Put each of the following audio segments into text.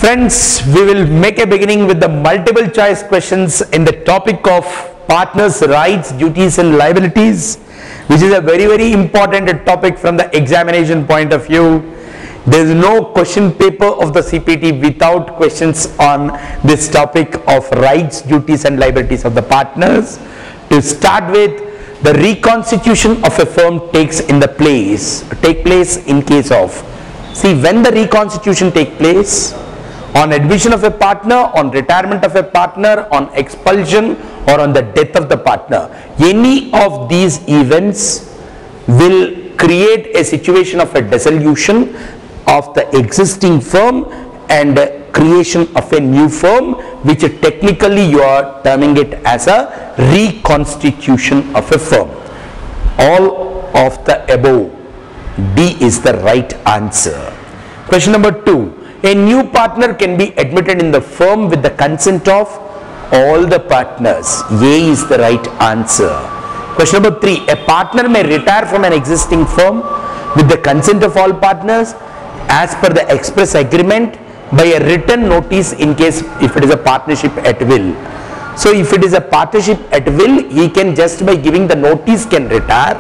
Friends, we will make a beginning with the multiple choice questions in the topic of partners' rights, duties and liabilities, which is a very important topic from the examination point of view. There is no question paper of the CPT without questions on this topic of rights, duties and liabilities of the partners. To start with, the reconstitution of a firm take place in case of, see, when the reconstitution take place, on admission of a partner, on retirement of a partner, on expulsion or on the death of the partner. Any of these events will create a situation of a dissolution of the existing firm and creation of a new firm, which technically you are terming it as a reconstitution of a firm. All of the above, D is the right answer. Question number 2. A new partner can be admitted in the firm with the consent of all the partners. A is the right answer. Question number 3. A partner may retire from an existing firm with the consent of all partners as per the express agreement by a written notice in case if it is a partnership at will. So if it is a partnership at will, he can just by giving the notice can retire,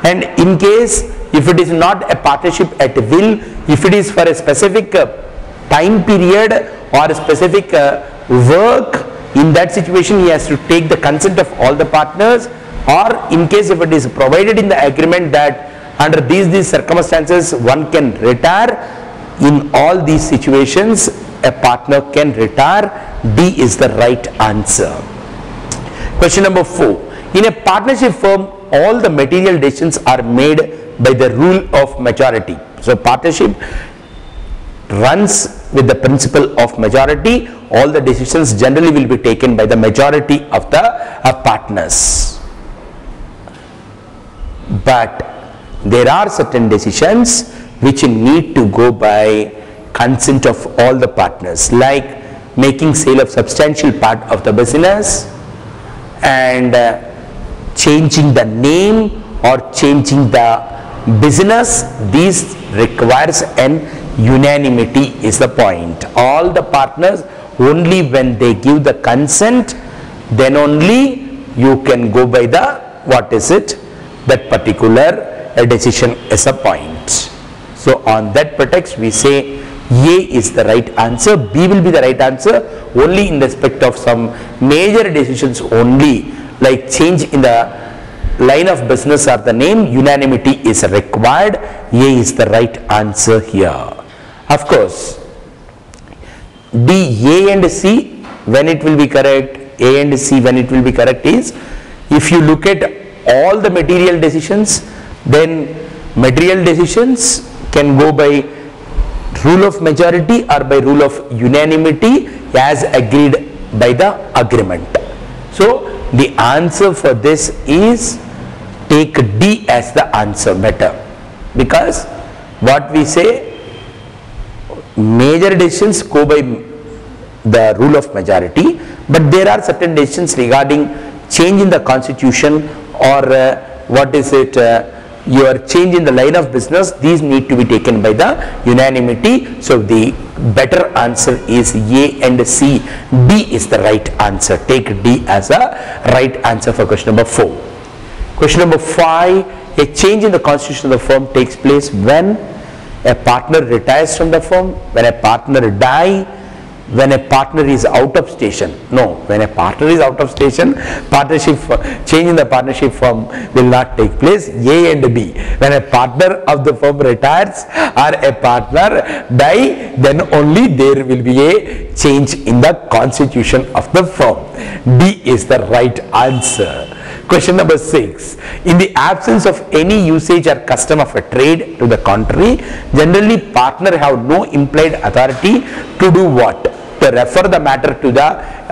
and in case if it is not a partnership at will, if it is for a specific time period or a specific work, in that situation he has to take the consent of all the partners, or in case if it is provided in the agreement that under these circumstances one can retire, in all these situations a partner can retire. D is the right answer. Question number 4. In a partnership firm, all the material decisions are made by the rule of majority. So partnership runs with the principle of majority. All the decisions generally will be taken by the majority of the partners. But there are certain decisions which need to go by consent of all the partners, like making sale of substantial part of the business and changing the name or changing the business. These requires an unanimity is the point. All the partners, only when they give the consent, then only you can go by the, what is it, that particular decision is a point. So on that pretext we say A is the right answer, B will be the right answer only in respect of some major decisions only, like change in the line of business or the name, unanimity is required. A is the right answer here. Of course, D, A and C when it will be correct, A and C when it will be correct is, if you look at all the material decisions, then material decisions can go by rule of majority or by rule of unanimity as agreed by the agreement. So the answer for this is take D as the answer better, because what we say, major decisions go by the rule of majority, but there are certain decisions regarding change in the constitution or what is it, your change in the line of business, these need to be taken by the unanimity. So the better answer is A and C. D is the right answer. Take D as a right answer for question number 4. Question number 5. A change in the constitution of the firm takes place when a partner retires from the firm, when a partner dies, when a partner is out of station. No, when a partner is out of station, partnership change in the partnership firm will not take place. A and B. When a partner of the firm retires or a partner die, then only there will be a change in the constitution of the firm. D is the right answer. Question number 6. In the absence of any usage or custom of a trade to the contrary, generally partner have no implied authority to do what? To refer the matter to the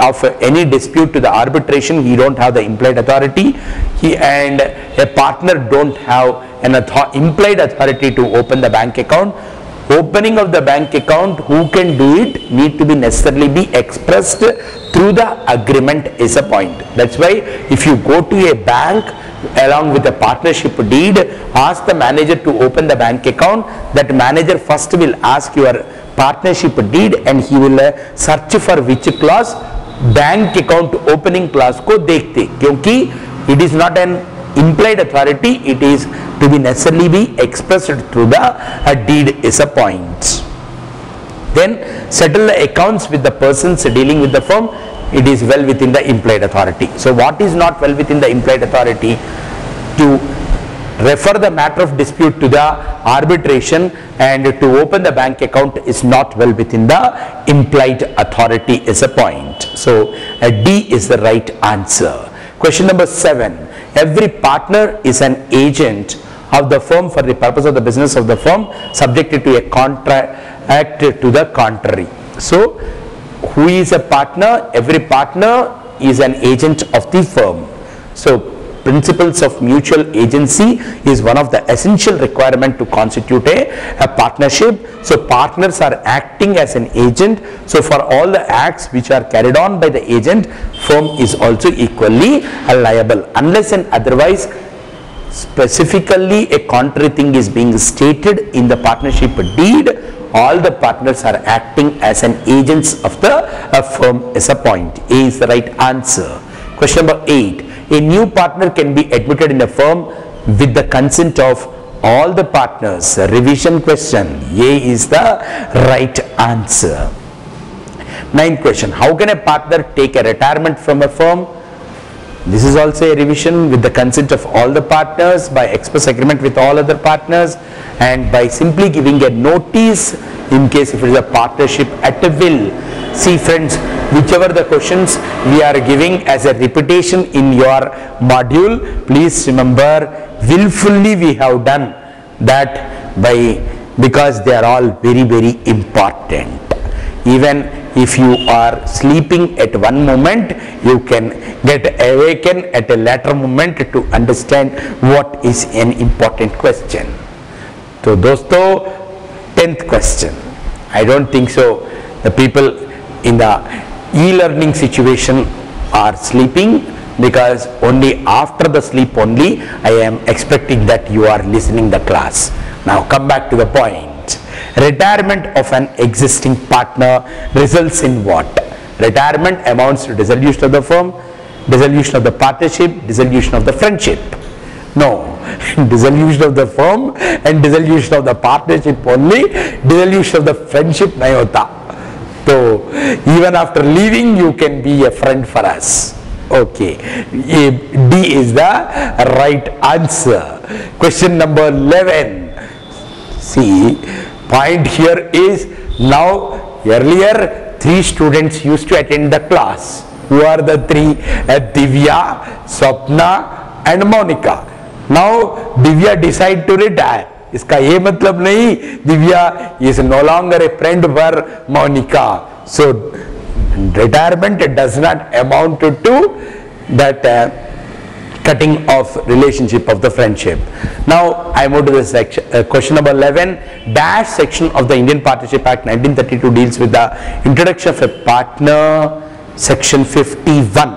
of any dispute to the arbitration. He don't have the implied authority. He and a partner don't have an implied authority to open the bank account. Opening of the bank account, who can do it, need to be necessarily be expressed through the agreement is a point. That's why if you go to a bank along with a partnership deed, ask the manager to open the bank account, that manager first will ask your partnership deed and he will search for which clause, bank account opening class को देखते, क्योंकि it is not an implied authority, it is to be necessarily be expressed through the deed is a point. Then settle the accounts with the persons dealing with the firm, it is well within the implied authority. So what is not well within the implied authority? To refer the matter of dispute to the arbitration and to open the bank account is not well within the implied authority is a point. So D is the right answer. Question number 7. Every partner is an agent of the firm for the purpose of the business of the firm, subjected to a contract to the contrary. So who is a partner? Every partner is an agent of the firm. So principles of mutual agency is one of the essential requirement to constitute a partnership. So partners are acting as an agent. So for all the acts which are carried on by the agent, firm is also equally liable, unless and otherwise specifically a contrary thing is being stated in the partnership deed. All the partners are acting as an agents of the firm is a point. A is the right answer. Question number 8. A new partner can be admitted in a firm with the consent of all the partners. Revision question. A is the right answer. 9th question. How can a partner take a retirement from a firm? This is also a revision. With the consent of all the partners, by express agreement with all other partners, and by simply giving a notice in case if it is a partnership at a will. See friends, whichever the questions we are giving as a repetition in your module, please remember, willfully we have done that because they are all very, very important. Even if you are sleeping at one moment, you can get awakened at a later moment to understand what is an important question. So दोस्तों, 10th question. I don't think so the people in the e-learning situation are sleeping, because only after the sleep only I am expecting that you are listening the class. Now come back to the point. Retirement of an existing partner results in what? Retirement amounts to dissolution of the firm, dissolution of the partnership, dissolution of the friendship. No, dissolution of the firm and dissolution of the partnership only, dissolution of the friendship nahi hota. So even after leaving you can be a friend for us. Okay, D is the right answer. Question number 11. See, point here is, now earlier 3 students used to attend the class. Who are the 3? Divya, Swapna and Monica. Now Divya decide to retire. इसका ये मतलब नहीं Divya is no longer a friend for Monica. So retirement does not amount to that cutting off relationship of the friendship. Now I move to the section, question number 11. Dash section of the Indian Partnership Act 1932 deals with the introduction of a partner. Section 51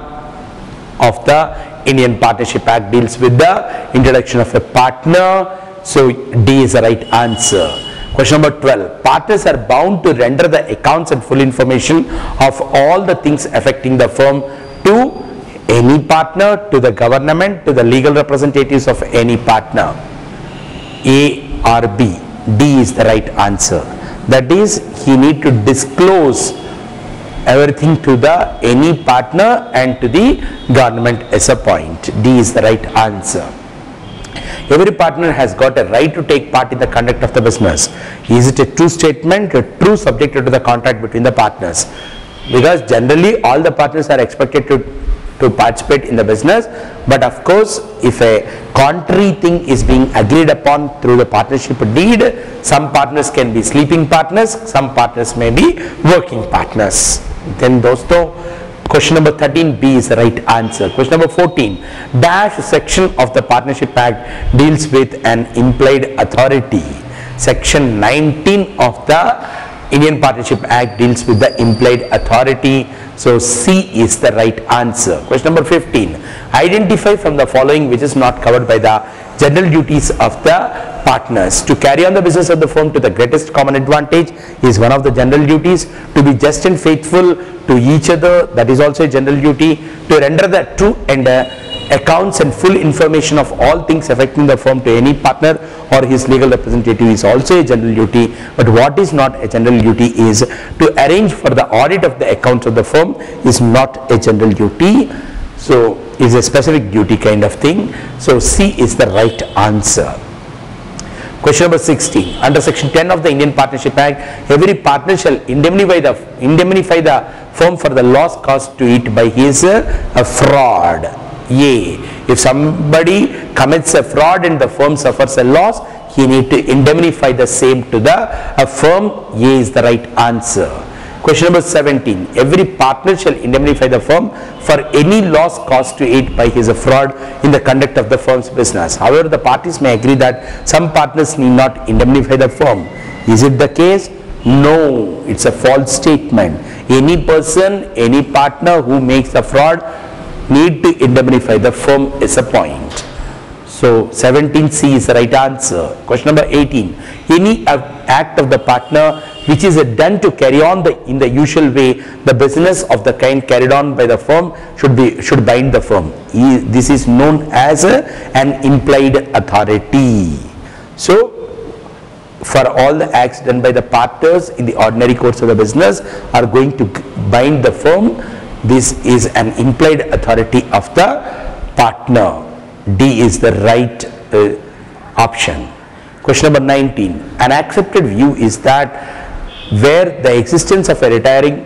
of the Indian Partnership Act deals with the introduction of a partner. So D is the right answer. Question number 12. Partners are bound to render the accounts and full information of all the things affecting the firm to any partner, to the government, to the legal representatives of any partner. A or B? D is the right answer. That is, he need to disclose everything to the any partner and to the government as a point. D is the right answer. Every partner has got a right to take part in the conduct of the business. Is it a true statement? A true subject to the contract between the partners? Because generally all the partners are expected to participate in the business, but of course if a contrary thing is being agreed upon through the partnership deed, some partners can be sleeping partners, some partners may be working partners. Then dosto, question number 13, B is the right answer. Question number 14. Dash section of the Partnership Act deals with an implied authority. Section 19 of the Indian Partnership Act deals with the implied authority. So C is the right answer. Question number 15. Identify from the following which is not covered by the general duties of the partners. To carry on the business of the firm to the greatest common advantage is one of the general duties. To be just and faithful to each other, that is also a general duty. To render the true and accounts and full information of all things affecting the firm to any partner or his legal representative is also a general duty. But what is not a general duty is to arrange for the audit of the accounts of the firm is not a general duty. So is a specific duty kind of thing. So C is the right answer. Question number 16. Under section 10 of the Indian Partnership Act, every partner shall indemnify the firm for the loss caused to it by his fraud. A. If somebody commits a fraud and the firm suffers a loss, he need to indemnify the same to the firm. A is the right answer. Question number 17. Every partner shall indemnify the firm for any loss caused to it by his fraud in the conduct of the firm's business. However, the parties may agree that some partners need not indemnify the firm. Is it the case? No, it's a false statement. Any person, any partner who makes a fraud need to indemnify the firm is a point. So 17C is the right answer. Question number 18. Any act of the partner which is done to carry on in the usual way the business of the kind carried on by the firm should bind the firm. This is known as an implied authority. So for all the acts done by the partners in the ordinary course of the business are going to bind the firm. This is an implied authority of the partner. D is the right option. Question number 19. An accepted view is that where the existence of a retiring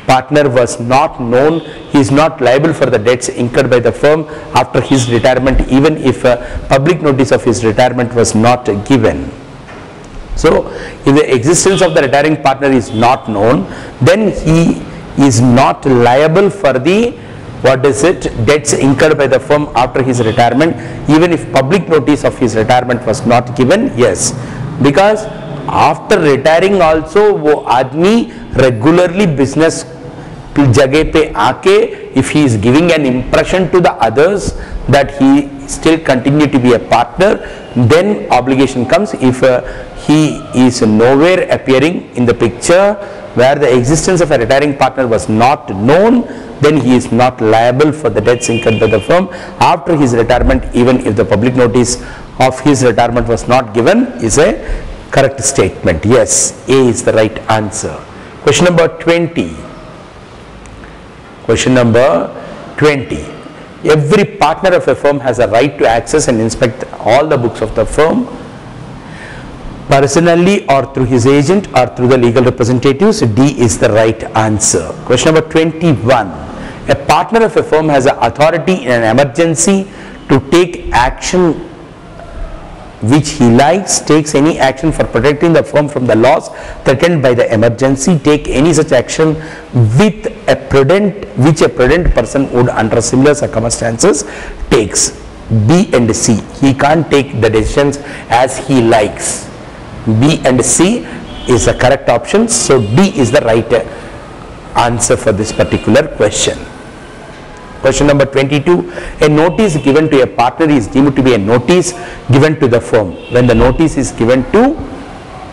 partner was not known, he is not liable for the debts incurred by the firm after his retirement, even if a public notice of his retirement was not given. So if the existence of the retiring partner is not known, then he is not liable for the debts incurred by the firm after his retirement, even if public notice of his retirement was not given. Yes, because after retiring also वो आदमी regularly business जगह पे आके, if he is giving an impression to the others that he still continue to be a partner, then obligation comes. If he is nowhere appearing in the picture where the existence of a retiring partner was not known, then he is not liable for the debts incurred by the firm after his retirement, even if the public notice of his retirement was not given. Is a correct statement. Yes, A is the right answer. Question number 20. Question number 20. Every partner of a firm has a right to access and inspect all the books of the firm personally or through his agent or through the legal representatives. D is the right answer. Question number 21. A partner of a firm has an authority in an emergency to take action which he likes, takes any action for protecting the firm from the loss threatened by the emergency, take any such action with which a prudent person would under similar circumstances takes. B and C. He can't take the decisions as he likes. B and C is the correct option. So D is the right answer for this particular question. Question number 22. A notice given to a partner is deemed to be a notice given to the firm when the notice is given to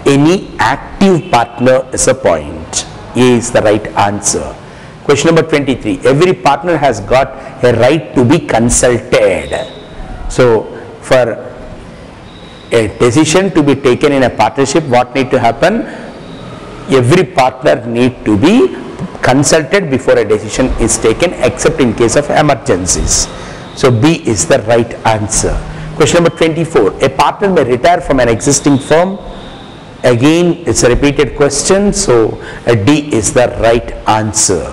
any active partner as a point. A is the right answer. Question number 23. Every partner has got a right to be consulted. So for a decision to be taken in a partnership, what need to happen? Every partner need to be consulted before a decision is taken, except in case of emergencies. So B is the right answer. Question number 24. A partner may retire from an existing firm. Again, it's a repeated question, so D is the right answer.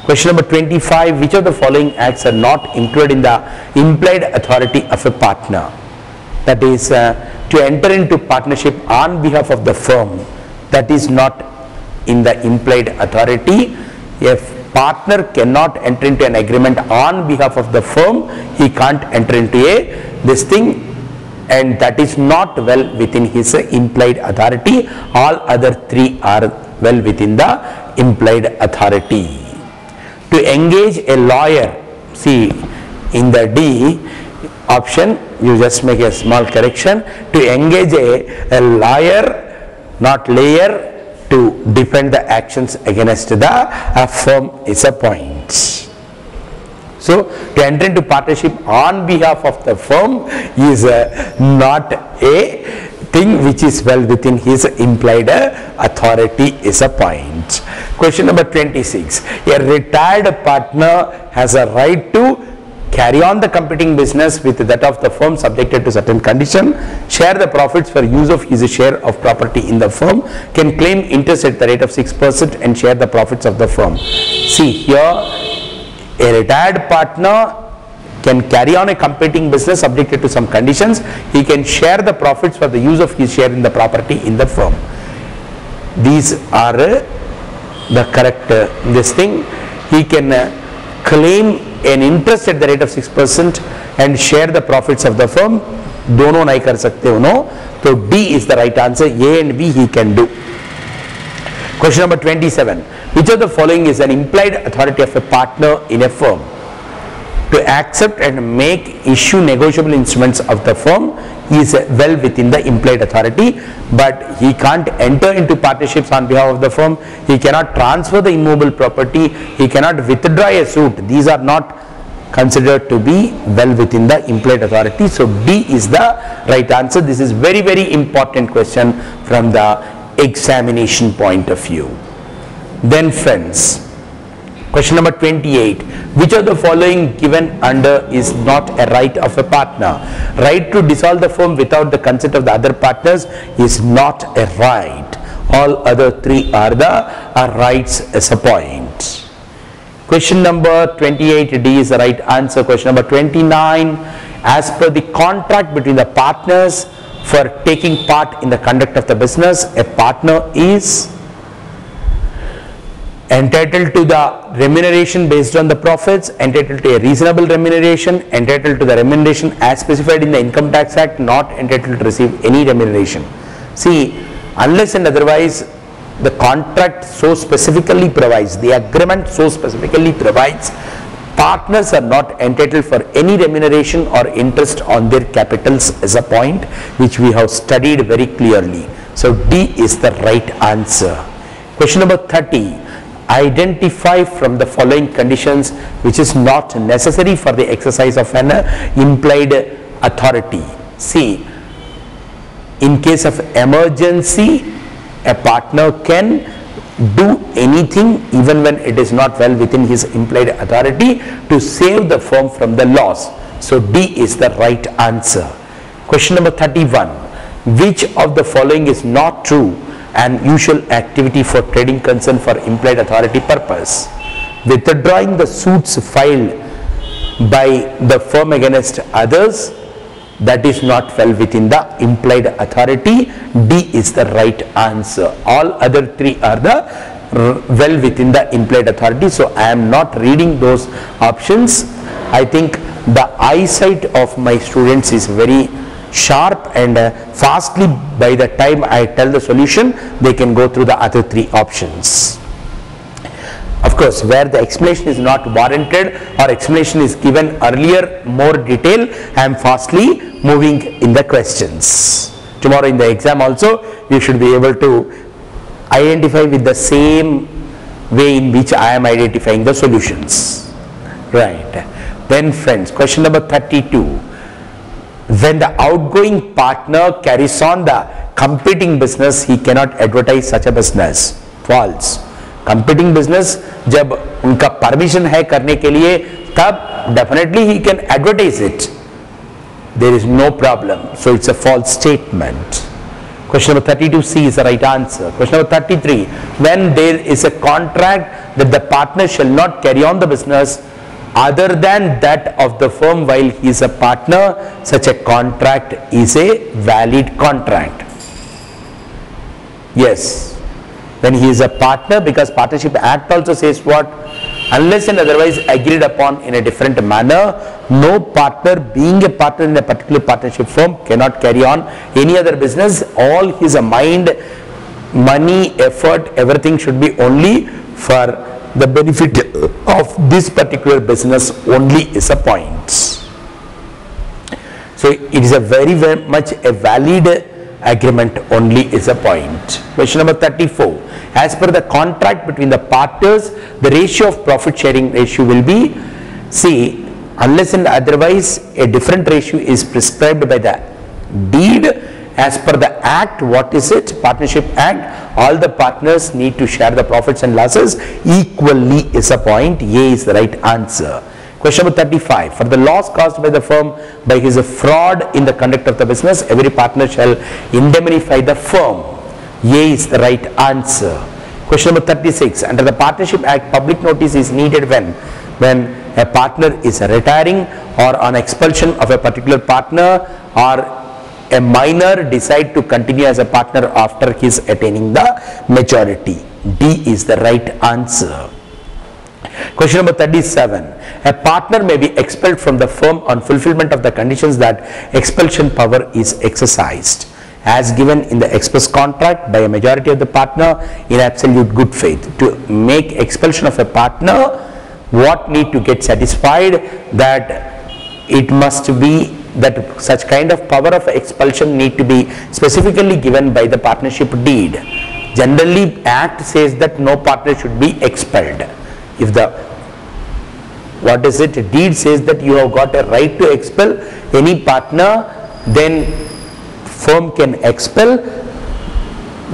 Question number 25. Which of the following acts are not included in the implied authority of a partner? That is, to enter into partnership on behalf of the firm, that is not in the implied authority. If partner cannot enter into an agreement on behalf of the firm, he can't enter into this thing, and that is not well within his implied authority. All other three are well within the implied authority. To engage a lawyer, see in the D option you just make a small correction, to engage a lawyer, not layer, to defend the actions against the firm is a point. So to enter into partnership on behalf of the firm is not a thing which is well within his implied authority is a point. Question number 26. A retired partner has a right to carry on the competing business with that of the firm subjected to certain condition, share the profits for use of his share of property in the firm, can claim interest at the rate of 6% and share the profits of the firm. See here, a retired partner can carry on a competing business subjected to some conditions. He can share the profits for the use of his share in the property in the firm. These are the correct this thing. He can claim an interest at the rate of 6% and share the profits of the firm. दोनों नहीं कर सकते उन्हों, तो D is the right answer. A and B he can do. Question number 27. Which of the following is an implied authority of a partner in a firm? To accept and make issue negotiable instruments of the firm is well within the implied authority, but he can't enter into partnerships on behalf of the firm. He cannot transfer the immovable property. He cannot withdraw a suit. These are not considered to be well within the implied authority. So D is the right answer. This is very, very important question from the examination point of view. Then friends, question number 28. Which of the following given under is not a right of a partner? Right to dissolve the firm without the consent of the other partners is not a right. All other three are the rights as a point. Question number 28, D is the right answer. Question number 29. As per the contract between the partners for taking part in the conduct of the business, a partner is entitled to the remuneration based on the profits, entitled to a reasonable remuneration, entitled to the remuneration as specified in the Income Tax Act, not entitled to receive any remuneration. See, unless and otherwise the contract so specifically provides, the agreement so specifically provides, partners are not entitled for any remuneration or interest on their capitals as a point, which we have studied very clearly. So D is the right answer. Question number 30. Identify from the following conditions which is not necessary for the exercise of an implied authority. See, in case of emergency, a partner can do anything even when it is not well within his implied authority to save the firm from the loss. So D is the right answer. Question number 31. Which of the following is not true? An usual activity for trading concern for implied authority purpose. Withdrawing the suits filed by the firm against others, that is not well within the implied authority. D is the right answer. All other three are the well within the implied authority. So I am not reading those options. I think the eyesight of my students is very sharp, and fastly by the time I tell the solution they can go through the other three options. Of course, where the explanation is not warranted or explanation is given earlier more detail, I am fastly moving in the questions. Tomorrow in the exam also you should be able to identify with the same way in which I am identifying the solutions. Right. Then friends, question number 32. When the outgoing partner carries on the competing business, he cannot advertise such a business. False. Competing business, जब उनका permission है करने के लिए, तब definitely he can advertise it. There is no problem. So it's a false statement. Question number 32C is the right answer. Question number 33. When there is a contract that the partner shall not carry on the business other than that of the firm while he is a partner, such a contract is a valid contract. Yes, when he is a partner, because Partnership Act also says what? Unless and otherwise agreed upon in a different manner, no partner being a partner in a particular partnership firm cannot carry on any other business. All his mind money, effort, everything should be only for the benefit of this particular business only is a point. So it is a very much a valid agreement only is a point. Question number 34. As per the contract between the partners, the ratio of profit sharing ratio will be, see, unless and otherwise a different ratio is prescribed by the deed. As per the act, what is it? Partnership Act, all the partners need to share the profits and losses equally is a point. A is the right answer. Question number 35. For the loss caused by the firm by his fraud in the conduct of the business, every partner shall indemnify the firm. A is the right answer. Question number 36. Under the Partnership Act, public notice is needed when a partner is retiring or on expulsion of a particular partner, or a minor decide to continue as a partner after his attaining the majority. D is the right answer. Question number 37. A partner may be expelled from the firm on fulfillment of the conditions that expulsion power is exercised, as given in the express contract by a majority of the partner in absolute good faith. To make expulsion of a partner, what need to get satisfied? That it must be that such kind of power of expulsion need to be specifically given by the partnership deed. Generally, Act says that no partner should be expelled. If the deed says that you have got a right to expel any partner, then firm can expel,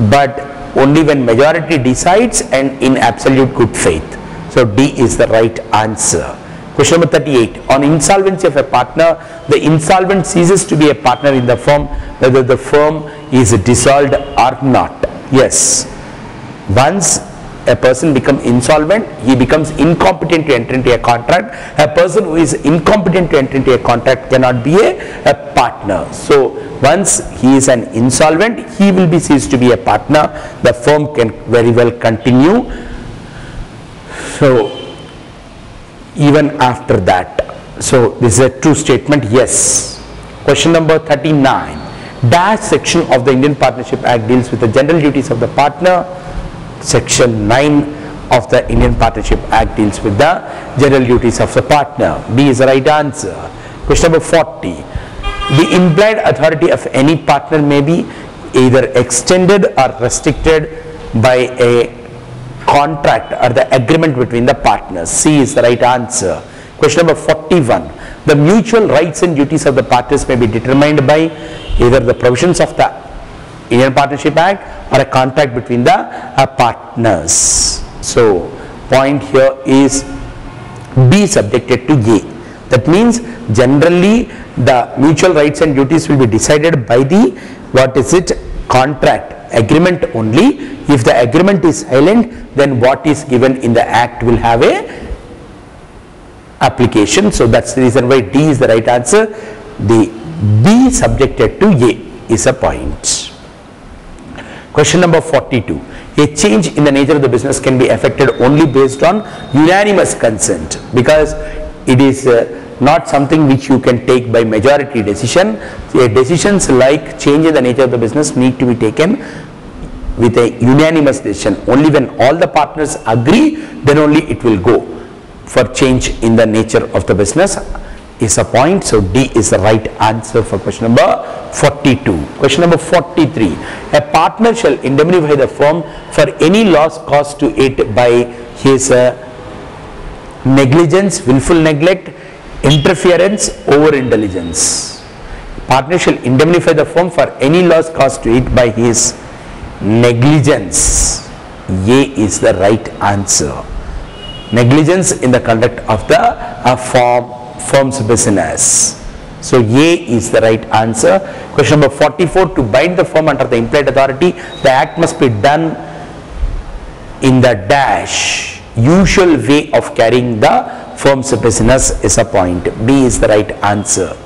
but only when majority decides and in absolute good faith. So D is the right answer. Question number 38. On insolvency of a partner, the insolvent ceases to be a partner in the firm whether the firm is dissolved or not. Yes. Once a person becomes insolvent, he becomes incompetent to enter into a contract. A person who is incompetent to enter into a contract cannot be a partner. So once he is an insolvent, he will be ceased to be a partner. The firm can very well continue. So even after that. So this is a true statement. Yes. Question number 39. Dash section of the Indian Partnership Act deals with the general duties of the partner. Section 9 of the Indian Partnership Act deals with the general duties of the partner. B is the right answer. Question number 40. The implied authority of any partner may be either extended or restricted by a contract or the agreement between the partners. C is the right answer. Question number 41. The mutual rights and duties of the partners may be determined by either the provisions of the Indian Partnership Act or a contract between the partners. So point here is B subjected to A. That means generally the mutual rights and duties will be decided by the contract agreement only. If the agreement is silent, then what is given in the act will have a application. So that's the reason why D is the right answer. The B subjected to A is a point. Question number 42. A change in the nature of the business can be effected only based on unanimous consent, because it is not something which you can take by majority decision. Decisions like change in the nature of the business need to be taken with a unanimous decision. Only when all the partners agree, then only it will go for change in the nature of the business is a point. So D is the right answer for question number 42. Question number 43. A partner shall indemnify the firm for any loss caused to it by his negligence, willful neglect, interference, over-intelligence. Partner shall indemnify the firm for any loss caused to it by his negligence. A is the right answer. Negligence in the conduct of the firm's business. So A is the right answer. Question number 44. To bind the firm under the implied authority, the act must be done in the dash usual way of carrying the firm's business is a point. B is the right answer.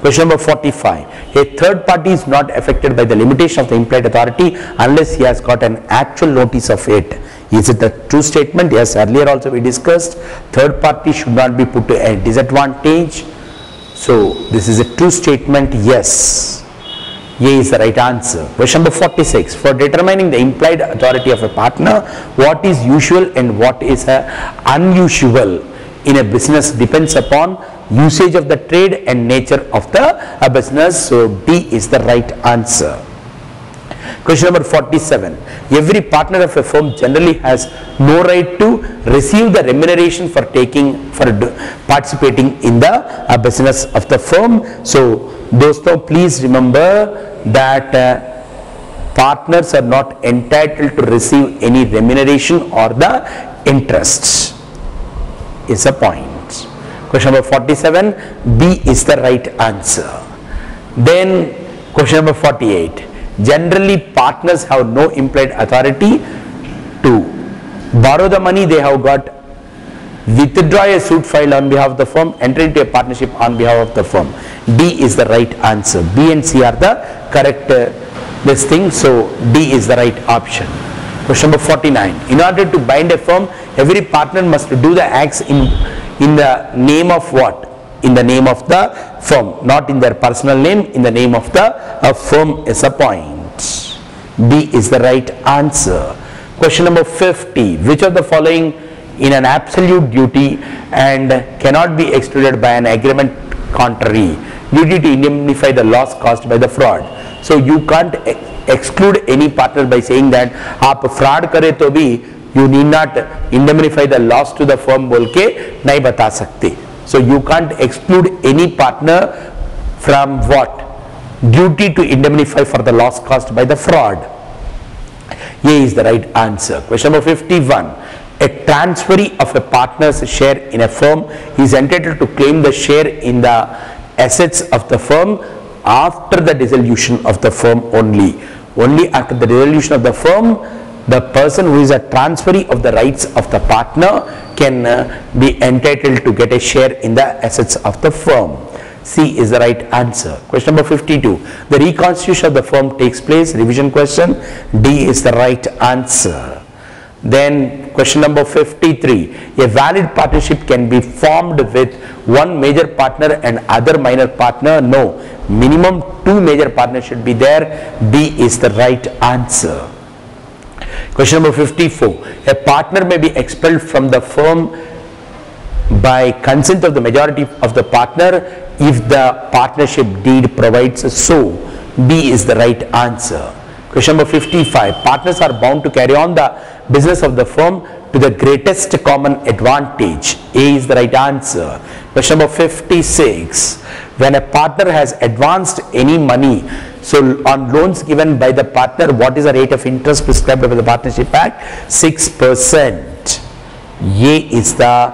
Question number 45. A third party is not affected by the limitation of the implied authority unless he has got an actual notice of it. Is it a true statement? Yes, earlier also we discussed third party should not be put to a disadvantage. So this is a true statement. Yes. A is the right answer. Question number 46. For determining the implied authority of a partner, what is usual and what is unusual in a business depends upon usage of the trade and nature of the business. So D is the right answer. Question number 47. Every partner of a firm generally has no right to receive the remuneration for participating in the business of the firm. So, dosto, please remember that partners are not entitled to receive any remuneration or the interests. Is a point. Question number 47. B is the right answer. Then question number 48. Generally, partners have no implied authority to borrow the money they have got, withdraw a suit filed on behalf of the firm, enter into a partnership on behalf of the firm. D is the right answer. B and C are the correct this thing. So D is the right option. Question number 49. In order to bind a firm, every partner must do the acts in the name of what? In the name of the firm, not in their personal name, in the name of the firm is a point. B is the right answer. Question number 50. Which of the following in an absolute duty and cannot be excluded by an agreement contrary? Duty to indemnify the loss caused by the fraud. So you can't exclude any partner by saying that आप fraud करे तो भी you need not indemnify the loss to the firm बोल के नहीं बता सकते. So you can't exclude any partner from what? Duty to indemnify for the loss caused by the fraud. A is the right answer. Question number 51. A transferee of a partner's share in a firm is entitled to claim the share in the assets of the firm after the dissolution of the firm only. Only after the dissolution of the firm, the person who is a transferee of the rights of the partner can be entitled to get a share in the assets of the firm. C is the right answer. Question number 52. The reconstitution of the firm takes place. Revision question. D is the right answer. Then question number 53. A valid partnership can be formed with one major partner and other minor partner. No. Minimum 2 major partners should be there. D is the right answer. Question number 54. A partner may be expelled from the firm by consent of the majority of the partner if the partnership deed provides so. B is the right answer. Question number 55. Partners are bound to carry on the business of the firm to the greatest common advantage. A is the right answer. Question number 56. When a partner has advanced any money, so on loans given by the partner, what is the rate of interest prescribed by the Partnership Act? 6%. A is the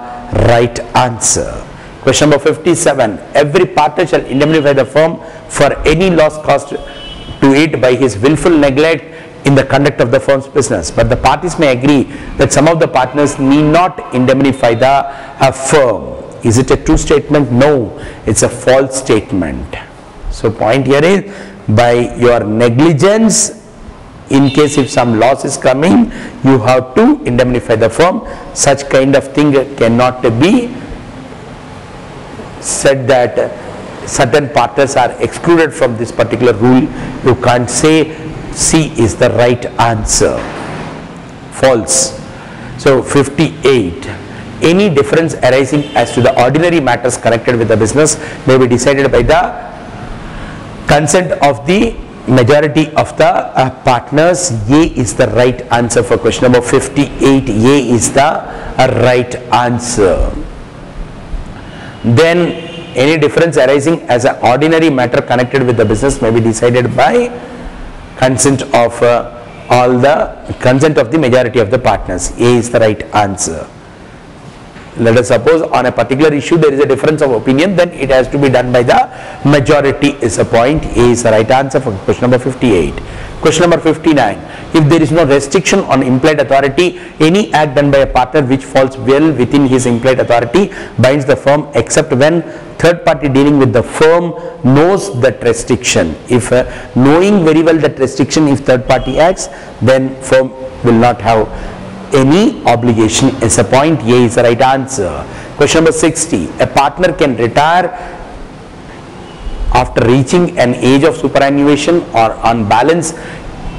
right answer. Question number 57. Every partner shall indemnify the firm for any loss caused to it by his willful neglect in the conduct of the firm's business. But the parties may agree that some of the partners need not indemnify the firm. Is it a true statement? No, it's a false statement. So point here is, by your negligence, in case if some loss is coming, you have to indemnify the firm. Such kind of thing cannot be said that certain partners are excluded from this particular rule. You can't say. C is the right answer. False. So 58. Any difference arising as to the ordinary matters connected with the business may be decided by the consent of the majority of the partners. A is the right answer for question number 58. A is the right answer. Then any difference arising as an ordinary matter connected with the business may be decided by consent of consent of the majority of the partners. A is the right answer. Let us suppose on a particular issue there is a difference of opinion, then it has to be done by the majority is a point. A is the right answer for question number 58. Question number 59. If there is no restriction on implied authority, any act done by a partner which falls well within his implied authority binds the firm except when third party dealing with the firm knows that restriction. If knowing very well that restriction, if third party acts, then firm will not have any obligation is a point. A is the right answer. Question number 60. A partner can retire after reaching an age of superannuation or on balance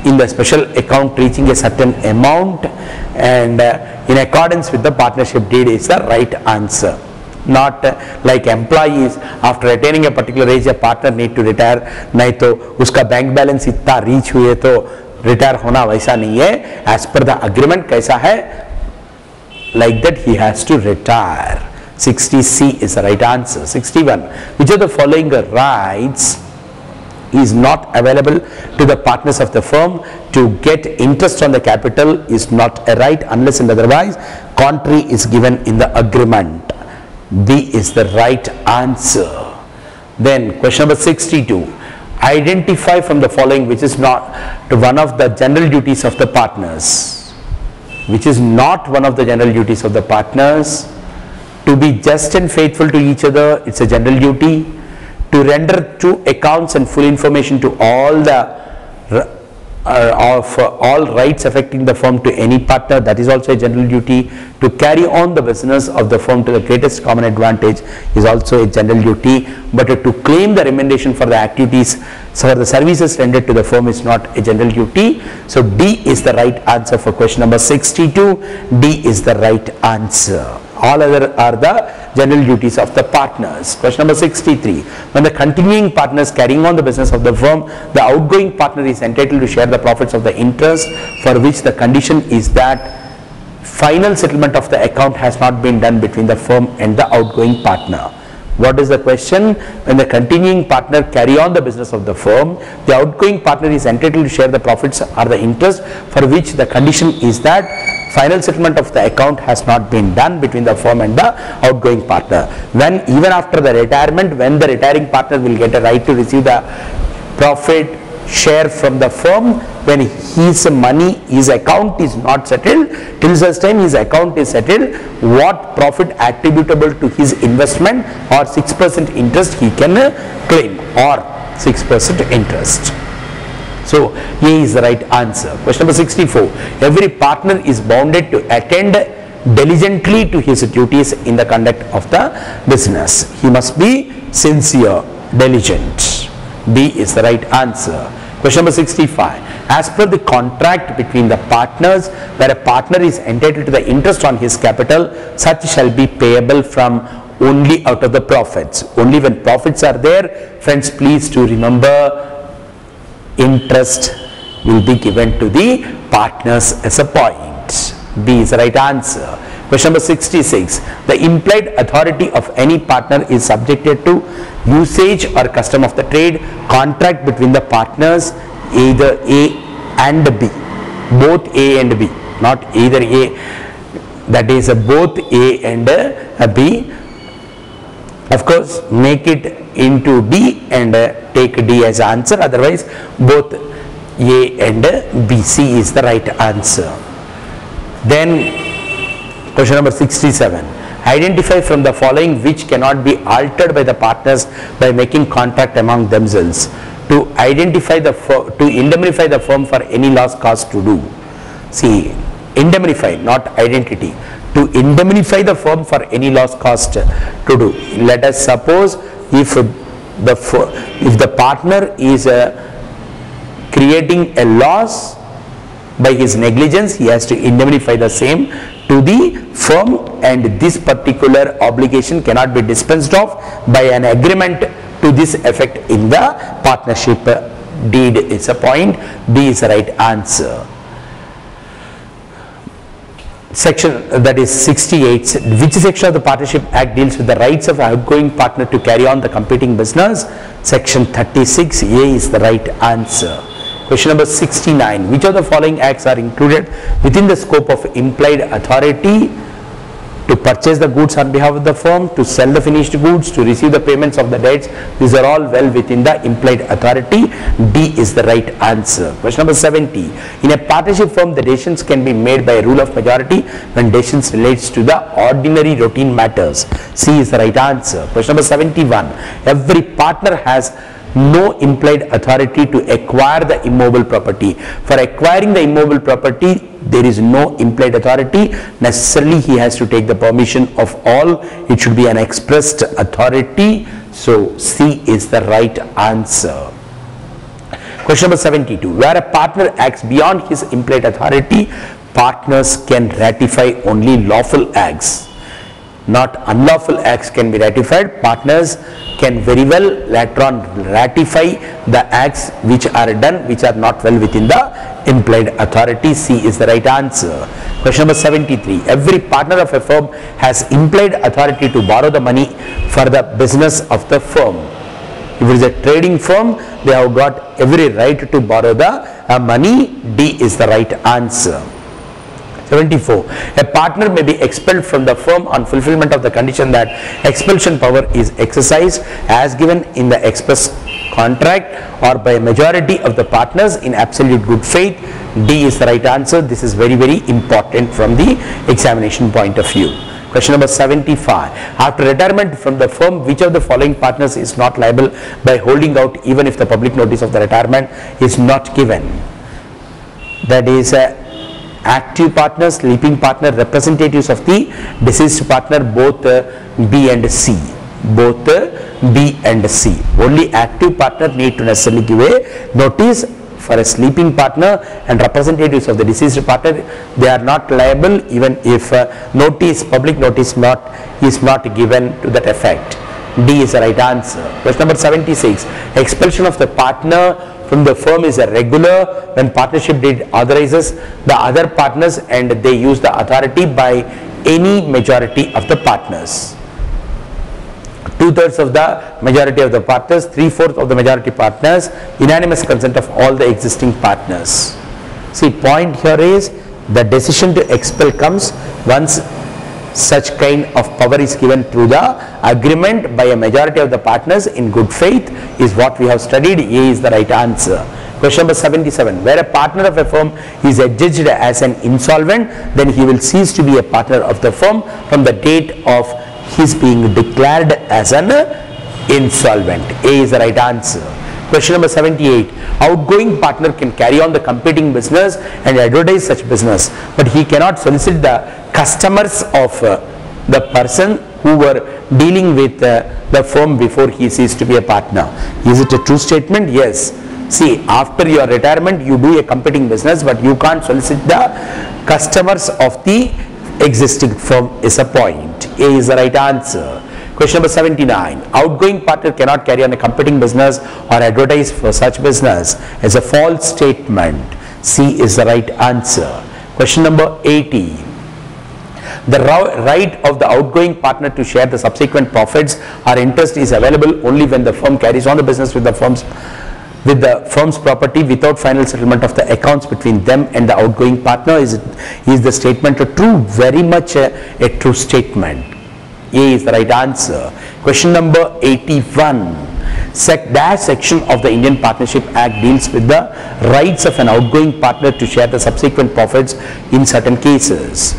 in the special account reaching a certain amount, and in accordance with the partnership deed is the right answer. Not like employees after attaining a particular age a partner need to retire, नहीं तो उसका bank balance इतना reach हुए तो retire होना, वैसा नहीं है. As per the agreement कैसा है, like that he has to retire. 60C is the right answer. 61. Which of the following rights is not available to the partners of the firm? To get interest on the capital is not a right unless and otherwise contrary is given in the agreement. B is the right answer. Then question number 62. Identify from the following which is not one of the general duties of the partners. Which is not one of the general duties of the partners. To be just and faithful to each other, it's a general duty. To render true accounts and full information to all the all rights affecting the firm to any partner, that is also a general duty. To carry on the business of the firm to the greatest common advantage is also a general duty. But to claim the remuneration for the activities, for the services rendered to the firm is not a general duty. So D is the right answer for question number 62. D is the right answer. All other are the general duties of the partners. Question number 63. When the continuing partners carrying on the business of the firm, the outgoing partner is entitled to share the profits of the interest, for which the condition is that final settlement of the account has not been done between the firm and the outgoing partner. What is the question? When the continuing partner carry on the business of the firm, the outgoing partner is entitled to share the profits or the interest, for which the condition is that final settlement of the account has not been done between the firm and the outgoing partner. When even after the retirement, when the retiring partner will get a right to receive the profit share from the firm, when his money, his account is not settled, till such time his account is settled, what profit attributable to his investment or 6% interest he can claim, or 6% interest. So A is the right answer. Question number 64. Every partner is bounded to attend diligently to his duties in the conduct of the business. He must be sincere, diligent. B is the right answer. Question number 65. As per the contract between the partners, where a partner is entitled to the interest on his capital, such shall be payable from only out of the profits. Only when profits are there, friends, please do remember, interest will be given to the partners as a point. B is the right answer. Question number 66. The implied authority of any partner is subjected to usage or custom of the trade, contract between the partners, either A and B. Both A and B, not either A, that is both A and B. Of course, make it into D and take D as answer, otherwise both A and B. C is the right answer. Then question number 67. Identify from the following which cannot be altered by the partners by making contract among themselves. To identify the to indemnify the firm for any loss caused to do. See, indemnify, not identity. To indemnify the firm for any loss caused to do. Let us suppose if the partner is creating a loss by his negligence, he has to indemnify the same to the firm, and this particular obligation cannot be dispensed of by an agreement to this effect in the partnership deed is a point. B is the right answer. Section that is 68. Which section of the Partnership Act deals with the rights of outgoing partner to carry on the competing business? Section 36. A is the right answer. Question number 69. Which of the following acts are included within the scope of implied authority? To purchase the goods on behalf of the firm, to sell the finished goods, to receive the payments of the debts. These are all well within the implied authority. D is the right answer. Question number 70. In a partnership firm, the decisions can be made by a rule of majority when decisions relates to the ordinary routine matters. C is the right answer. Question number 71. Every partner has no implied authority to acquire the immovable property. For acquiring the immovable property, there is no implied authority. Necessarily he has to take the permission of all. It should be an expressed authority. So C is the right answer. Question number 72. Where a partner acts beyond his implied authority, partners can ratify only lawful acts. Not unlawful acts can be ratified. Partners can very well later on ratify the acts which are done which are not well within the implied authority. C is the right answer. Question number 73. Every partner of a firm has implied authority to borrow the money for the business of the firm. If it is a trading firm, they have got every right to borrow the money. D is the right answer. 74. A partner may be expelled from the firm on fulfillment of the condition that expulsion power is exercised as given in the express contract or by a majority of the partners in absolute good faith. D is the right answer. This is very, very important from the examination point of view. Question number 75. After retirement from the firm, which of the following partners is not liable by holding out even if the public notice of the retirement is not given? That is active partner, sleeping partner, representatives of the deceased partner, both B and C. Both B and C. Only active partner need to necessarily give a notice. For a sleeping partner and representatives of the deceased partner, they are not liable even if notice, public notice is not given to that effect. D is the right answer. Question number 76. Expulsion of the partner from the firm is a regular when partnership deed authorizes the other partners and they use the authority by any majority of the partners. 2/3 of the majority of the partners, 3/4 of the majority partners, unanimous consent of all the existing partners. See, point here is the decision to expel comes once such kind of power is given through the agreement by a majority of the partners in good faith is what we have studied. A is the right answer. Question number 77. Where a partner of a firm is adjudged as an insolvent, then he will cease to be a partner of the firm from the date of his being declared as an insolvent. A is the right answer. Question number 78. Outgoing partner can carry on the competing business and advertise such business, but he cannot solicit the customers of the person who were dealing with the firm before he ceased to be a partner. Is it a true statement? Yes. See, after your retirement, you do a competing business, but you can't solicit the customers of the existing firm is a point. A is the right answer. Question number 79. Outgoing partner cannot carry on a competing business or advertise for such business as a false statement. C is the right answer. Question number 80. The right of the outgoing partner to share the subsequent profits or interest is available only when the firm carries on the business with the firm's property without final settlement of the accounts between them and the outgoing partner. Is the statement true? Very much a true statement. A is the right answer. Question number 81. Dash section of the Indian Partnership Act deals with the rights of an outgoing partner to share the subsequent profits in certain cases.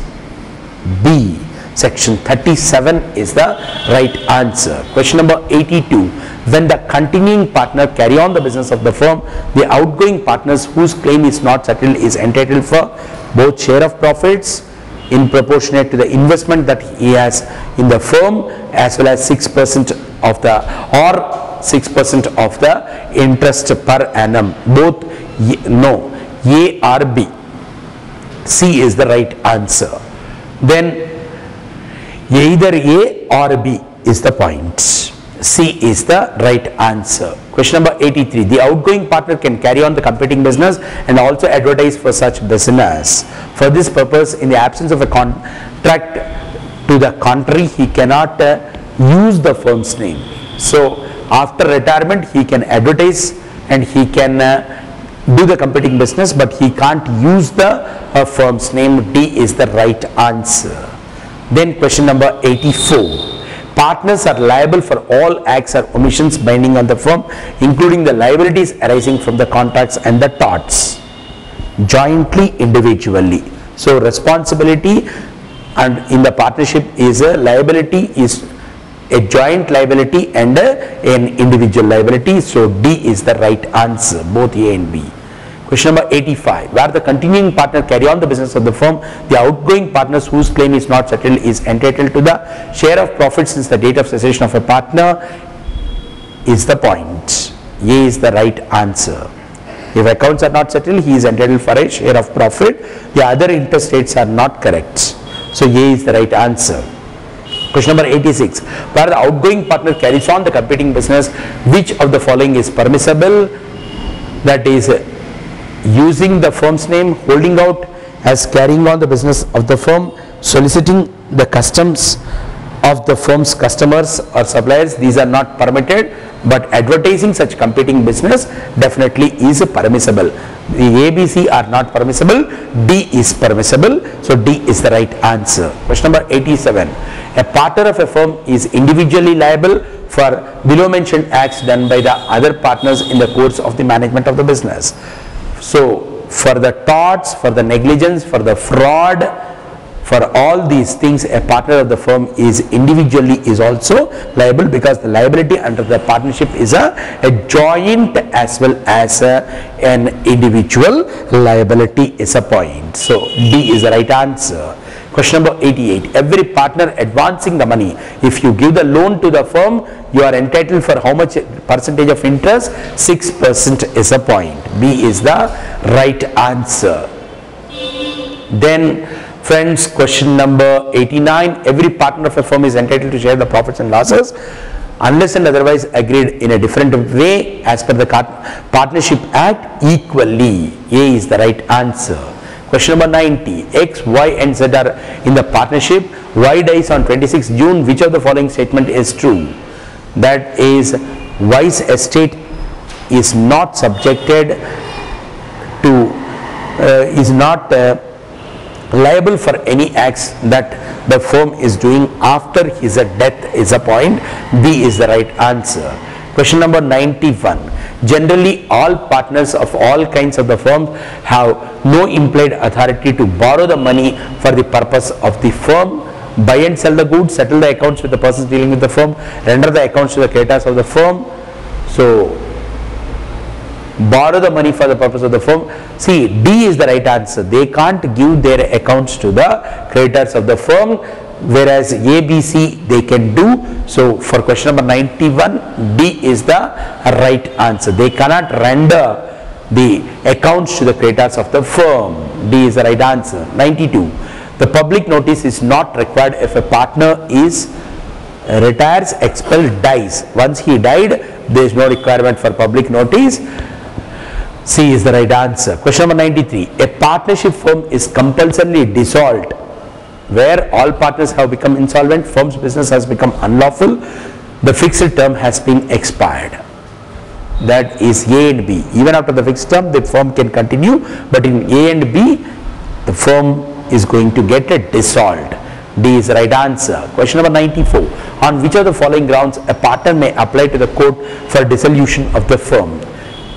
B. Section 37 is the right answer. Question number 82. When the continuing partner carry on the business of the firm, the outgoing partners whose claim is not settled is entitled for both share of profits in proportionate to the investment that he has in the firm as well as 6% of the interest per annum. Both no, A or B. C is the right answer. Then either A or B is the point. C is the right answer. Question number 83. The outgoing partner can carry on the competing business and also advertise for such business. For this purpose, in the absence of a contract to the contrary, he cannot use the firm's name. So after retirement, he can advertise and he can do the competing business, but he can't use the firm's name. D is the right answer. Then question number 84. Partners are liable for all acts or omissions binding on the firm, including the liabilities arising from the contracts and the torts, jointly, individually. So responsibility and in the partnership is a liability, is a joint liability and an individual liability. So D is the right answer, both A and B. Question number 85. Where the continuing partner carry on the business of the firm, the outgoing partners whose claim is not settled is entitled to the share of profits since the date of cessation of a partner is the point. A is the right answer. If accounts are not settled, he is entitled for a share of profit. The other interest rates are not correct. So A is the right answer. Question number 86. Where the outgoing partner carries on the competing business, which of the following is permissible? That is, using the firm's name, holding out as carrying on the business of the firm, soliciting the customs of the firm's customers or suppliers. These are not permitted, but advertising such competing business definitely is permissible. The A, B, C are not permissible. D is permissible. So D is the right answer. Question number 87. A partner of a firm is individually liable for below mentioned acts done by the other partners in the course of the management of the business. So for the torts, for the negligence, for the fraud, for all these things, a partner of the firm is individually is also liable, because the liability under the partnership is a joint as well as an individual liability is a point. So D is the right answer. Question number 88. Every partner advancing the money, if you give the loan to the firm, you are entitled for how much percentage of interest? 6% is a point. B is the right answer. Then friends, question number 89. Every partner of a firm is entitled to share the profits and losses unless and otherwise agreed in a different way as per the Partnership Act equally. A is the right answer. Question number 90. X, Y and Z are in the partnership. Y dies on 26 June. Which of the following statement is true? That is, Y's estate is not subjected to, is not liable for any acts that the firm is doing after his death is a point. B is the right answer. Question number 91. Generally, all partners of all kinds of the firm have no implied authority to borrow the money for the purpose of the firm, buy and sell the goods, settle the accounts with the persons dealing with the firm, render the accounts to the creditors of the firm. So borrow the money for the purpose of the firm. See, D is the right answer. They can't give their accounts to the creditors of the firm, whereas A, B, C they can do. So for question number 91, D is the right answer. They cannot render the accounts to the creditors of the firm. D is the right answer. 92. The public notice is not required if a partner is retires, expelled, dies. Once he died, there is no requirement for public notice. C is the right answer. Question number 93. A partnership firm is compulsorily dissolved where all partners have become insolvent, firm's business has become unlawful, the fixed term has been expired. That is A and B. Even after the fixed term, the firm can continue, but in A and B, the firm is going to get dissolved. D is the right answer. Question number 94. On which of the following grounds a partner may apply to the court for dissolution of the firm?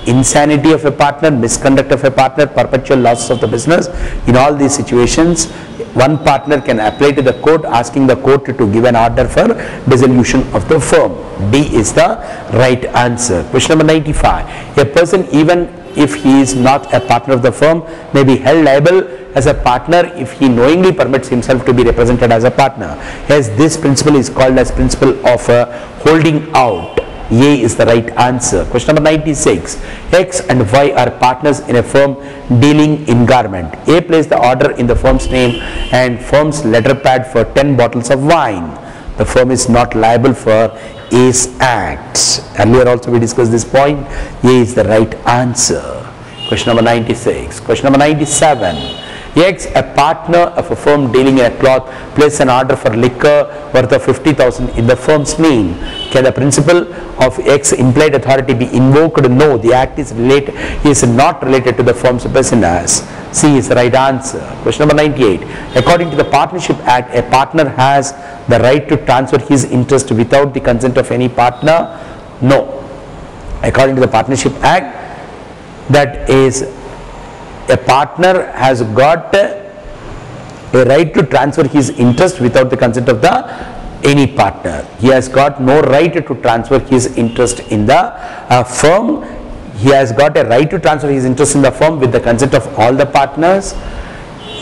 Insanity of a partner, misconduct of a partner, perpetual loss of the business. In all these situations, one partner can apply to the court asking the court to give an order for dissolution of the firm. D is the right answer. Question number 95. A person, even if he is not a partner of the firm, may be held liable as a partner if he knowingly permits himself to be represented as a partner. Yes, this principle is called as principle of holding out. A is the right answer. Question number 96. X and Y are partners in a firm dealing in garment. A placed the order in the firm's name and firm's letter pad for 10 bottles of wine. The firm is not liable for A's acts. Earlier also we discussed this point. A is the right answer. Question number 96. Question number 97. X, a partner of a firm dealing in a cloth, placed an order for liquor worth of 50,000 in the firm's name. Can the principle of X implied authority be invoked? No, the act is not related to the firm's business. C is the right answer. Question number 98. According to the Partnership Act, a partner has the right to transfer his interest without the consent of any partner? No. According to the Partnership Act, that is, a partner has got a right to transfer his interest without the consent of any partner. He has got no right to transfer his interest in the firm. He has got a right to transfer his interest in the firm with the consent of all the partners.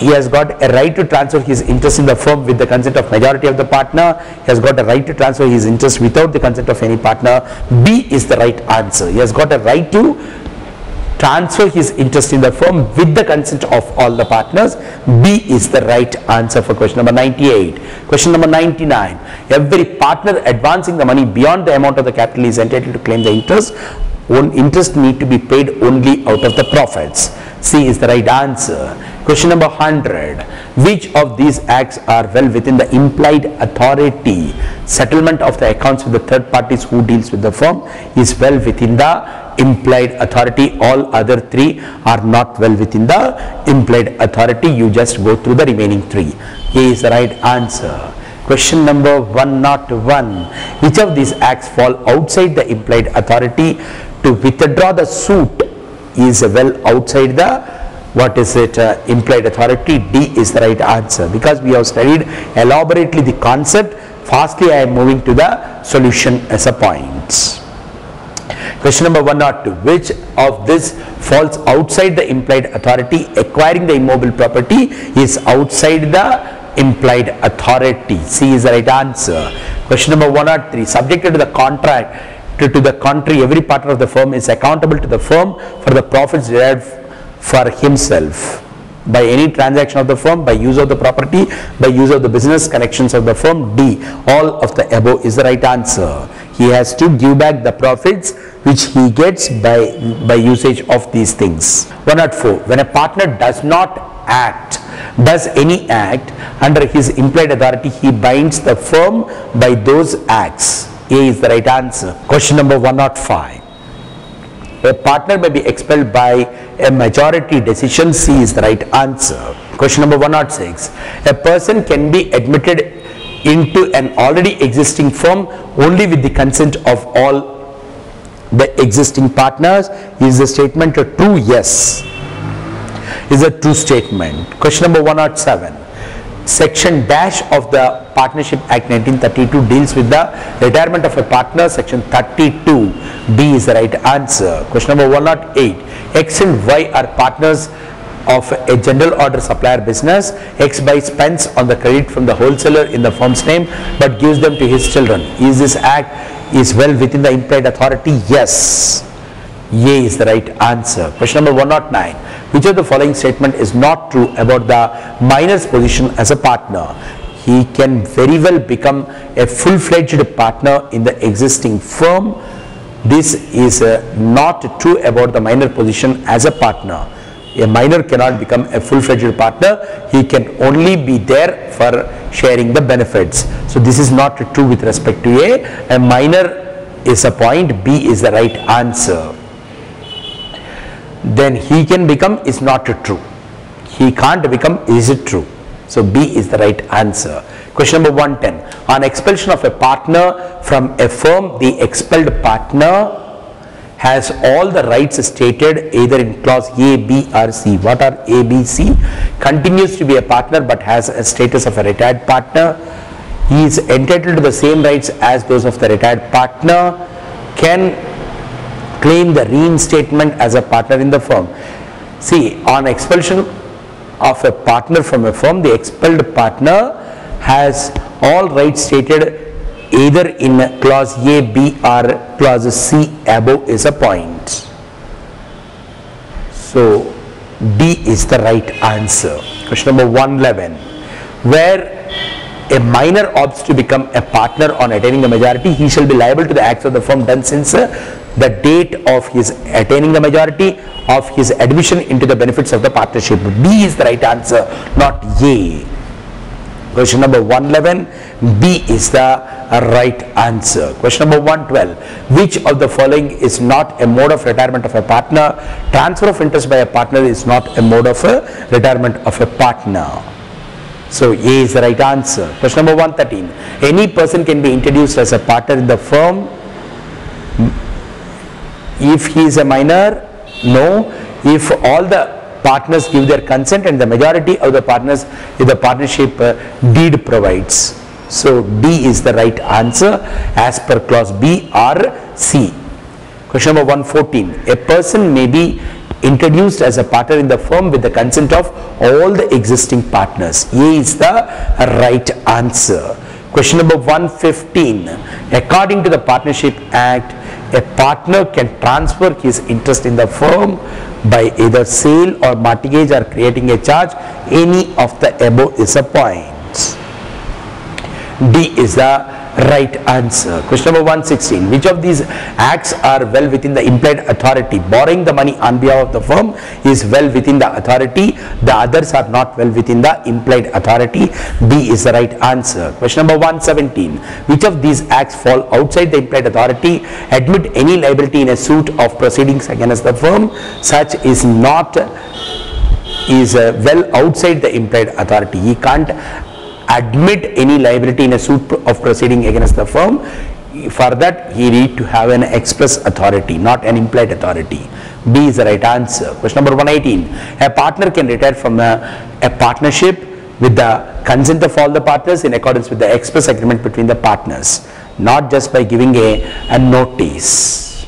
he has got a right to transfer his interest in the firm with the consent of majority of the partner. He has got a right to transfer his interest without the consent of any partner. B is the right answer. He has got a right to transfer his interest in the firm with the consent of all the partners. B is the right answer for question number 98. Question number 99. Every partner advancing the money beyond the amount of the capital is entitled to claim the interest. Interest need to be paid only out of the profits. C is the right answer. Question number 100. Which of these acts are well within the implied authority? Settlement of the accounts with the third parties who deals with the firm is well within the implied authority. All other three are not well within the implied authority. You just go through the remaining three. A is the right answer. Question number 101. Which of these acts fall outside the implied authority? To withdraw the suit is well outside the implied authority. D is the right answer. Because we have studied elaborately the concept, fastly I am moving to the solution as a point. Question number 102. Which of this falls outside the implied authority? Acquiring the immobile property is outside the implied authority. C is the right answer. Question number 103. Subjected to the contract, to the contrary, every partner of the firm is accountable to the firm for the profits derived for himself by any transaction of the firm, by use of the property, by use of the business connections of the firm. D, all of the above is the right answer. He has to give back the profits which he gets by usage of these things. 104. When a partner does any act under his implied authority, he binds the firm by those acts. A is the right answer. Question number 105. A partner may be expelled by a majority decision. C is the right answer. Question number 106. A person can be admitted into an already existing firm only with the consent of all the existing partners. Is the statement a true? Yes. Is a true statement. Question number 107. Section dash of the Partnership Act 1932 deals with the retirement of a partner. Section 32. B is the right answer. Question number 108. X and Y are partners of a general order supplier business. X buys pens on the credit from the wholesaler in the firm's name but gives them to his children. Is this act is well within the implied authority? Yes. A is the right answer. Question number 109. Which of the following statement is not true about the minor's position as a partner? He can very well become a full-fledged partner in the existing firm. This is not true about the minor position as a partner. A minor cannot become a full-fledged partner. He can only be there for sharing the benefits. So this is not true with respect to A. A minor is a point. B is the right answer. Then he can become is not true. He can't become is it true. So B is the right answer. Question number 110. On expulsion of a partner from a firm, the expelled partner has all the rights stated either in clause A, B or C. What are A, B, C? Continues to be a partner but has a status of a retired partner. He is entitled to the same rights as those of the retired partner. Can claim the reinstatement as a partner in the firm. See, on expulsion of a partner from a firm, the expelled partner has all rights stated either in clause A, B or clause C above is a point. So D is the right answer. Question number 111. Where a minor opts to become a partner on attaining the majority, he shall be liable to the acts of the firm done since the date of his attaining the majority of his admission into the benefits of the partnership. B is the right answer, not A. Question number 111. B is the right answer. Question number 112. Which of the following is not a mode of retirement of a partner? Transfer of interest by a partner is not a mode of a retirement of a partner. So A is the right answer. Question number 113. Any person can be introduced as a partner in the firm if he is a minor? No. If all the partners give their consent and the majority of the partners in the partnership deed provides. So D is the right answer as per clause B or C. Question number 114. A person may be introduced as a partner in the firm with the consent of all the existing partners. A is the right answer. Question number 115. According to the Partnership Act, a partner can transfer his interest in the firm by either sale or mortgage or creating a charge. Any of the above is a point. D is the right answer. Question number 116. Which of these acts are well within the implied authority? Borrowing the money on behalf of the firm is well within the authority. The others are not well within the implied authority. B is the right answer. Question number 117. Which of these acts fall outside the implied authority? Admit any liability in a suit of proceedings against the firm. Such is not well outside the implied authority. He can't admit any liability in a suit of proceeding against the firm. For that, he need to have an express authority, not an implied authority. B is the right answer. Question number 118. A partner can retire from a partnership with the consent of all the partners in accordance with the express agreement between the partners, not just by giving a notice.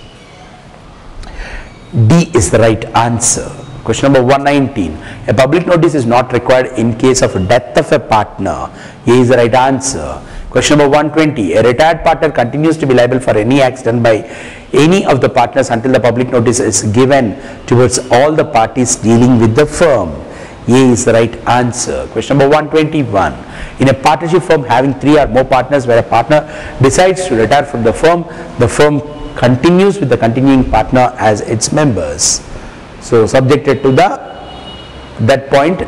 D is the right answer. Question number 119. A public notice is not required in case of death of a partner. A is the right answer. Question number 120. A retired partner continues to be liable for any acts done by any of the partners until the public notice is given towards all the parties dealing with the firm. A is the right answer. Question number 121. In a partnership firm having 3 or more partners where a partner decides to retire from the firm continues with the continuing partner as its members. So subjected to that point,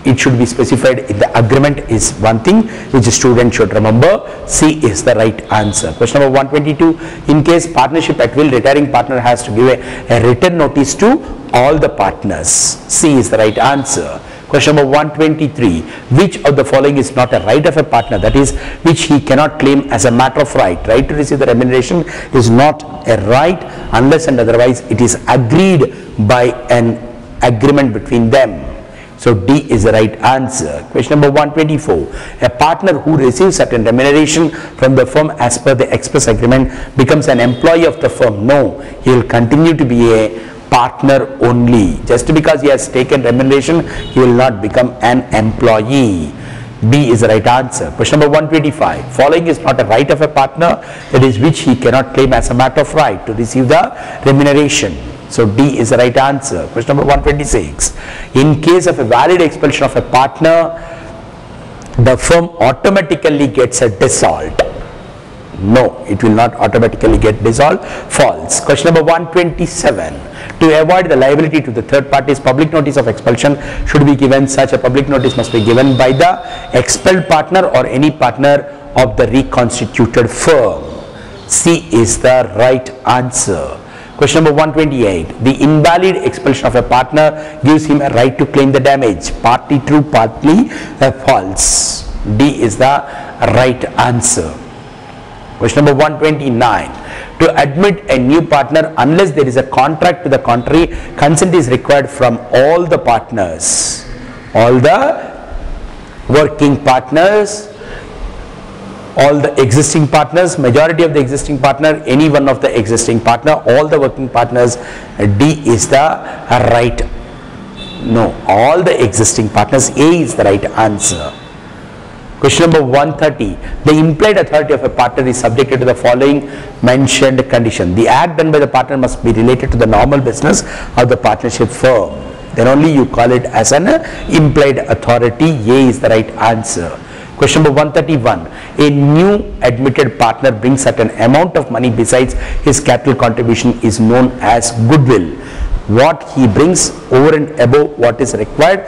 it should be specified in the agreement is one thing which a student should remember. C is the right answer. Question number 122. In case partnership at will, retiring partner has to give a written notice to all the partners. C is the right answer. Question number 123. Which of the following is not a right of a partner, that is, which he cannot claim as a matter of right? Right to receive the remuneration is not a right unless and otherwise it is agreed by an agreement between them. So D is the right answer. Question number 124. A partner who receives certain remuneration from the firm as per the express agreement becomes an employee of the firm. No, he will continue to be a partner only. Just because he has taken remuneration, he will not become an employee. B is the right answer. Question number 125. Following is not a right of a partner, that is which he cannot claim as a matter of right to receive the remuneration. So D is the right answer. Question number 126. In case of a valid expulsion of a partner, the firm automatically gets dissolved. No, it will not automatically get dissolved. False. Question number 127. To avoid the liability to the third parties, public notice of expulsion should be given. Such a public notice must be given by the expelled partner or any partner of the reconstituted firm. C is the right answer. Question number 128. The invalid expulsion of a partner gives him a right to claim the damage. Partly true, partly false. D is the right answer. Question number 129. To admit a new partner, unless there is a contract to the contrary, consent is required from all the partners. All the working partners, all the existing partners, majority of the existing partner, any one of the existing partner, all the working partners. D is the right. No, all the existing partners. A is the right answer. Question number 130. The implied authority of a partner is subjected to the following mentioned condition. The act done by the partner must be related to the normal business of the partnership firm. Then only you call it as an implied authority. A is the right answer. Question number 131. A new admitted partner brings certain amount of money besides his capital contribution is known as goodwill. What he brings over and above what is required,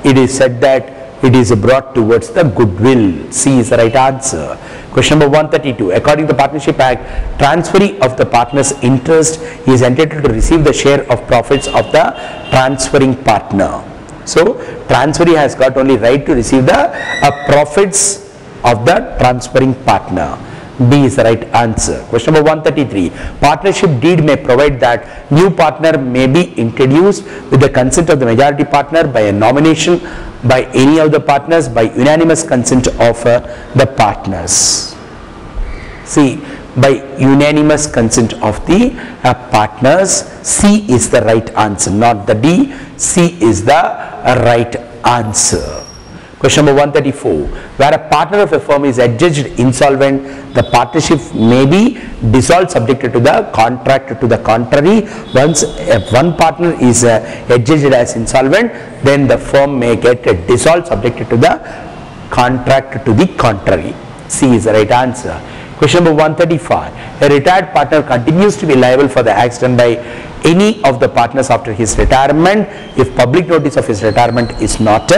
it is said that it is brought towards the goodwill. C is the right answer. Question number 132. According to the Partnership Act, transferee of the partner's interest is entitled to receive the share of profits of the transferring partner. So, transferee has got only right to receive the profits of the transferring partner. B is the right answer. Question number 133. Partnership deed may provide that new partner may be introduced with the consent of the majority partner by a nomination by any of the partners by unanimous consent of the partners. See, by unanimous consent of the partners. C is the right answer, not the D. C is the right answer. Question number 134. Where a partner of a firm is adjudged insolvent, the partnership may be dissolved subject to the contract to the contrary. Once one partner is adjudged as insolvent, then the firm may get dissolved subject to the contract to the contrary. C is the right answer. Question number 135. A retired partner continues to be liable for the acts done by any of the partners after his retirement if public notice of his retirement is not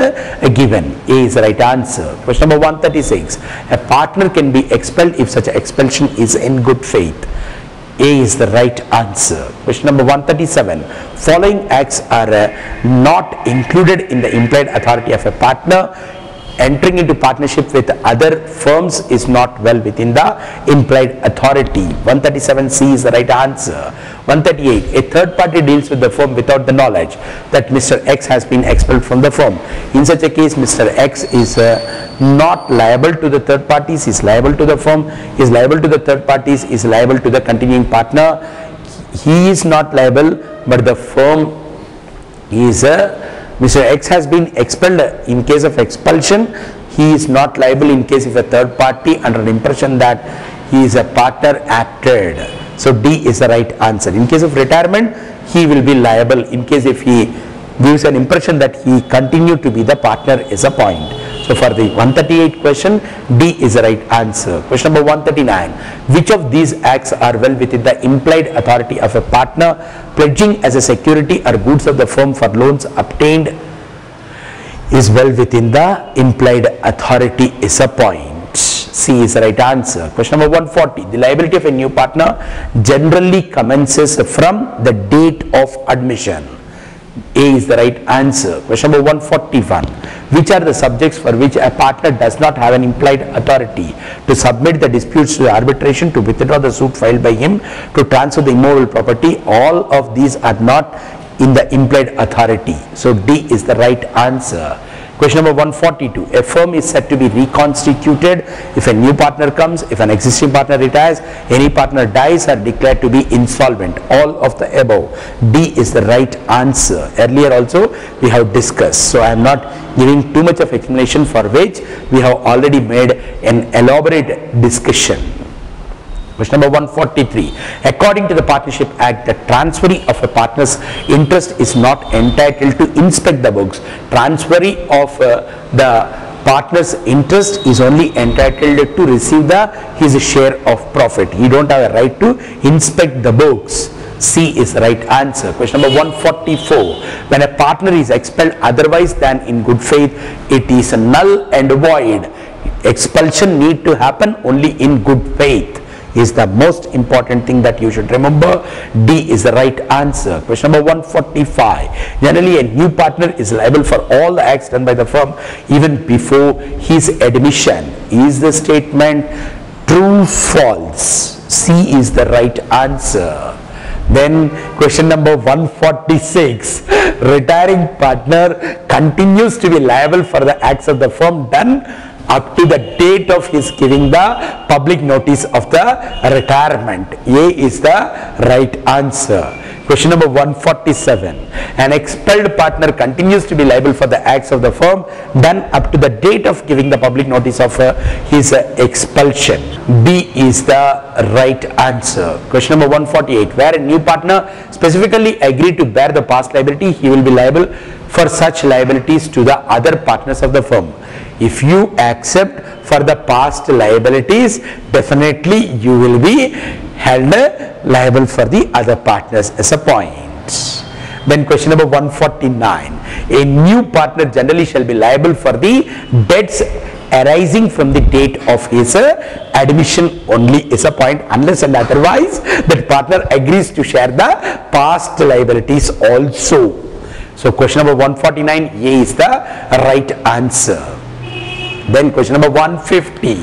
given. A is the right answer. Question number 136. A partner can be expelled if such expulsion is in good faith. A is the right answer. Question number 137. Following acts are not included in the implied authority of a partner. Entering into partnership with other firms is not well within the implied authority. 137C is the right answer. 138. A third party deals with the firm without the knowledge that Mr. X has been expelled from the firm. In such a case, Mr. X is not liable to the third parties, he is liable to the firm, he is liable to the third parties, he is liable to the continuing partner. He is not liable, but the firm is Mr. X has been expelled. In case of expulsion, he is not liable in case if a third party under an impression that he is a partner acted. So D is the right answer. In case of retirement, he will be liable in case if he gives an impression that he continued to be the partner is a point. So for the 138 question, D is the right answer. Question number 139. Which of these acts are well within the implied authority of a partner? Pledging as a security or goods of the firm for loans obtained is well within the implied authority is a point. C is the right answer. Question number 140. The liability of a new partner generally commences from the date of admission. A is the right answer. Question number 141. Which are the subjects for which a partner does not have an implied authority to submit the disputes to the arbitration, to withdraw the suit filed by him, to transfer the immovable property? All of these are not in the implied authority. So D is the right answer. Question number 142. A firm is said to be reconstituted if a new partner comes, if an existing partner retires, any partner dies, or declared to be insolvent. All of the above. D is the right answer. Earlier also we have discussed. So I am not giving too much of explanation, for which we have already made an elaborate discussion. Question number 143. According to the Partnership Act, the transferee of a partner's interest is not entitled to inspect the books. Transferee of the partner's interest is only entitled to receive his share of profit. He don't have a right to inspect the books. C is the right answer. Question number 144. When a partner is expelled otherwise than in good faith, it is null and void. Expulsion need to happen only in good faith is the most important thing that you should remember. D is the right answer. Question number 145. Generally, a new partner is liable for all the acts done by the firm even before his admission. Is the statement true, false? C is the right answer. Then question number 146. Retiring partner continues to be liable for the acts of the firm done up to the date of his giving the public notice of the retirement. A is the right answer. Question number 147. An expelled partner continues to be liable for the acts of the firm done up to the date of giving the public notice of his expulsion. B is the right answer. Question number 148. Where a new partner specifically agreed to bear the past liability, he will be liable for such liabilities to the other partners of the firm. If you accept for the past liabilities, definitely you will be held liable for the other partners as a point. Then question number 149. A new partner generally shall be liable for the debts arising from the date of his admission only is a point, unless and otherwise that partner agrees to share the past liabilities also. So question number 149, A is the right answer. Then question number 150,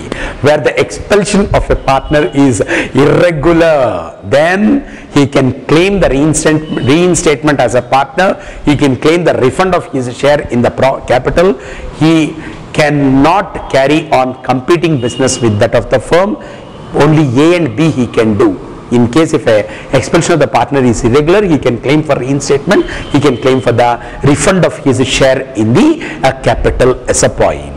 where the expulsion of a partner is irregular, then he can claim the reinstatement as a partner, he can claim the refund of his share in the capital, he cannot carry on competing business with that of the firm, Only A and B he can do. In case if a expulsion of the partner is irregular, he can claim for reinstatement, he can claim for the refund of his share in the capital as a point.